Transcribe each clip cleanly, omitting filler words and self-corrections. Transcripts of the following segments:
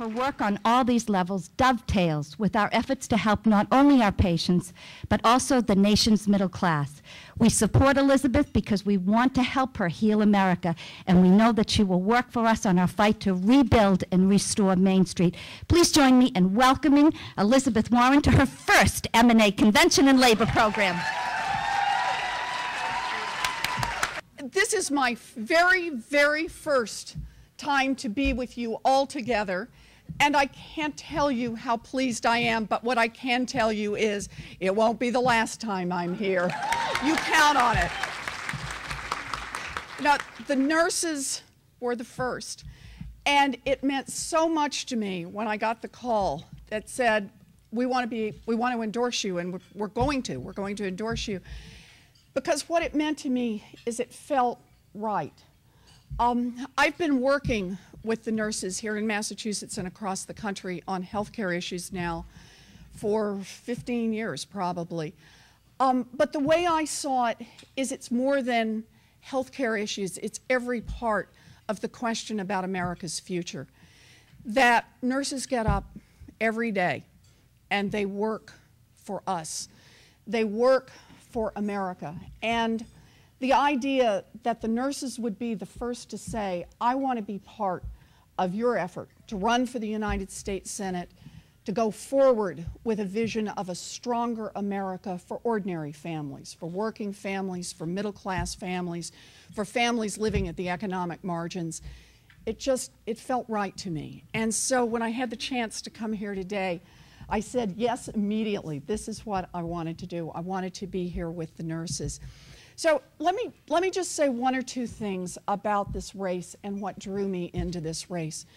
Her work on all these levels dovetails with our efforts to help not only our patients, but also the nation's middle class. We support Elizabeth because we want to help her heal America, and we know that she will work for us on our fight to rebuild and restore Main Street. Please join me in welcoming Elizabeth Warren to her first MNA Convention and Labor Program. This is my very, very first time to be with you all together, and I can't tell you how pleased I am, but what I can tell you is it won't be the last time I'm here. You count on it. Now, the nurses were the first, and it meant so much to me when I got the call that said, we want to endorse you, and we're going to endorse you. Because what it meant to me is it felt right. I've been working with the nurses here in Massachusetts and across the country on healthcare issues now for 15 years probably. But the way I saw it is it's more than healthcare issues, it's every part of the question about America's future. That nurses get up every day and they work for us. They work for America. And the idea that the nurses would be the first to say, I want to be part of your effort to run for the United States Senate, to go forward with a vision of a stronger America for ordinary families, for working families, for middle-class families, for families living at the economic margins. It felt right to me. And so when I had the chance to come here today, I said yes immediately. This is what I wanted to do. I wanted to be here with the nurses. So let me just say one or two things about this race and what drew me into this race.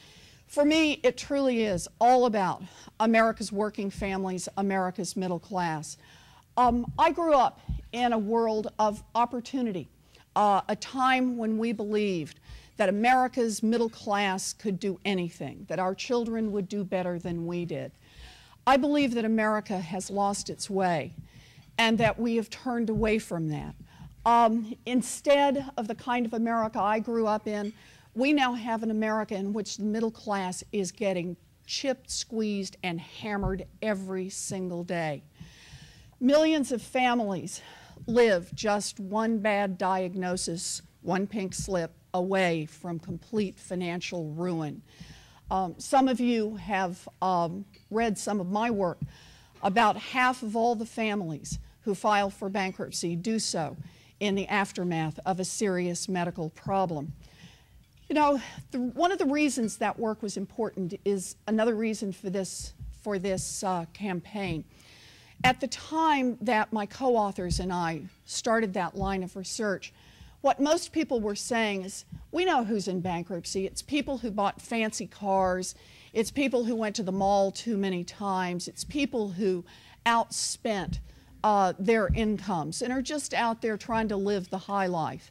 For me, it truly is all about America's working families, America's middle class. I grew up in a world of opportunity, a time when we believed that America's middle class could do anything, that our children would do better than we did. I believe that America has lost its way and that we have turned away from that. Instead of the kind of America I grew up in, we now have an America in which the middle class is getting chipped, squeezed, and hammered every single day. Millions of families live just one bad diagnosis, one pink slip away from complete financial ruin. Some of you have read some of my work. About half of all the families who file for bankruptcy do so in the aftermath of a serious medical problem. You know, one of the reasons that work was important is another reason for this campaign. At the time that my co-authors and I started that line of research, what most people were saying is, we know who's in bankruptcy. It's people who bought fancy cars. It's people who went to the mall too many times. It's people who outspent their incomes and are just out there trying to live the high life.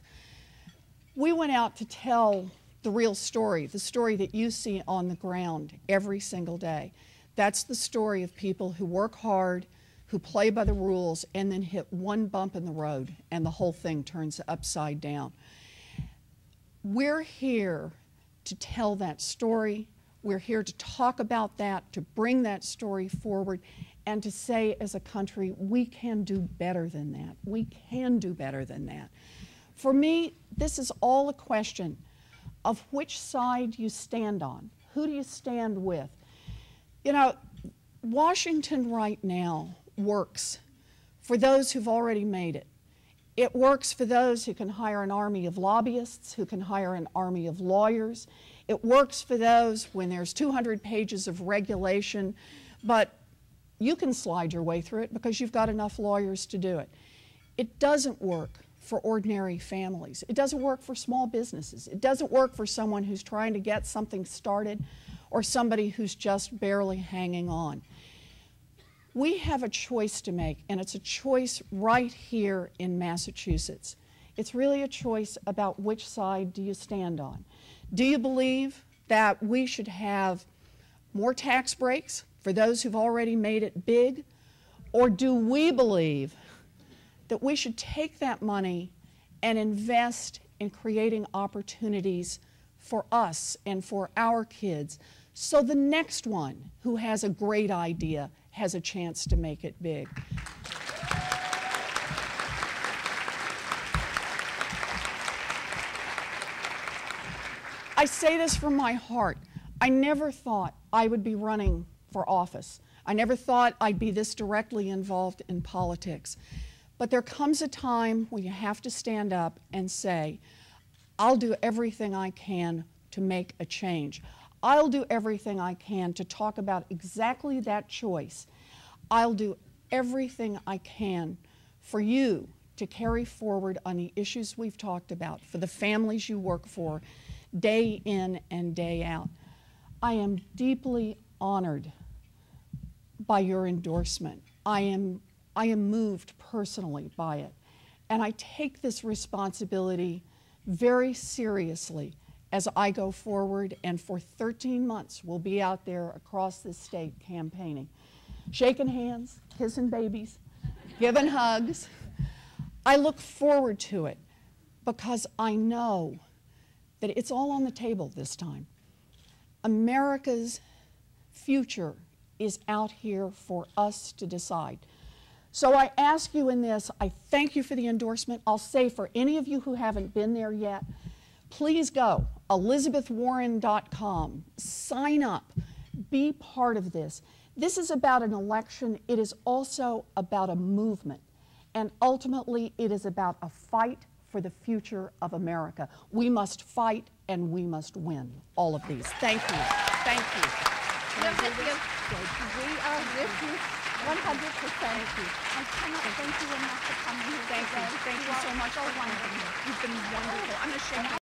We went out to tell the real story, the story that you see on the ground every single day. That's the story of people who work hard, who play by the rules, and then hit one bump in the road and the whole thing turns upside down. We're here to tell that story. We're here to talk about that, to bring that story forward, and to say as a country, we can do better than that. We can do better than that. For me, this is all a question of which side you stand on. Who do you stand with? You know, Washington right now works for those who've already made it. It works for those who can hire an army of lobbyists, who can hire an army of lawyers. It works for those when there's 200 pages of regulation, but you can slide your way through it because you've got enough lawyers to do it. It doesn't work for ordinary families. It doesn't work for small businesses. It doesn't work for someone who's trying to get something started or somebody who's just barely hanging on. We have a choice to make, and it's a choice right here in Massachusetts. It's really a choice about which side do you stand on. Do you believe that we should have more tax breaks for those who've already made it big? Or do we believe that we should take that money and invest in creating opportunities for us and for our kids so the next one who has a great idea has a chance to make it big. I say this from my heart. I never thought I would be running for office. I never thought I'd be this directly involved in politics. But there comes a time when you have to stand up and say, I'll do everything I can to make a change. I'll do everything I can to talk about exactly that choice. I'll do everything I can for you to carry forward on the issues we've talked about, for the families you work for, day in and day out. I am deeply honored by your endorsement. I am moved personally by it. And I take this responsibility very seriously as I go forward, and for 13 months we'll be out there across this state campaigning, shaking hands, kissing babies, giving hugs. I look forward to it because I know that it's all on the table this time. America's future is out here for us to decide. So I ask you in this, I thank you for the endorsement. I'll say for any of you who haven't been there yet, please go, ElizabethWarren.com, sign up, be part of this. This is about an election. It is also about a movement. And ultimately, it is about a fight for the future of America. We must fight and we must win all of these. Thank you. Thank you. We are with you 100%. Thank you. I cannot thank you enough for coming here Thank you. today. Thank you so much. So wonderful. You've been wonderful. I'm going to shake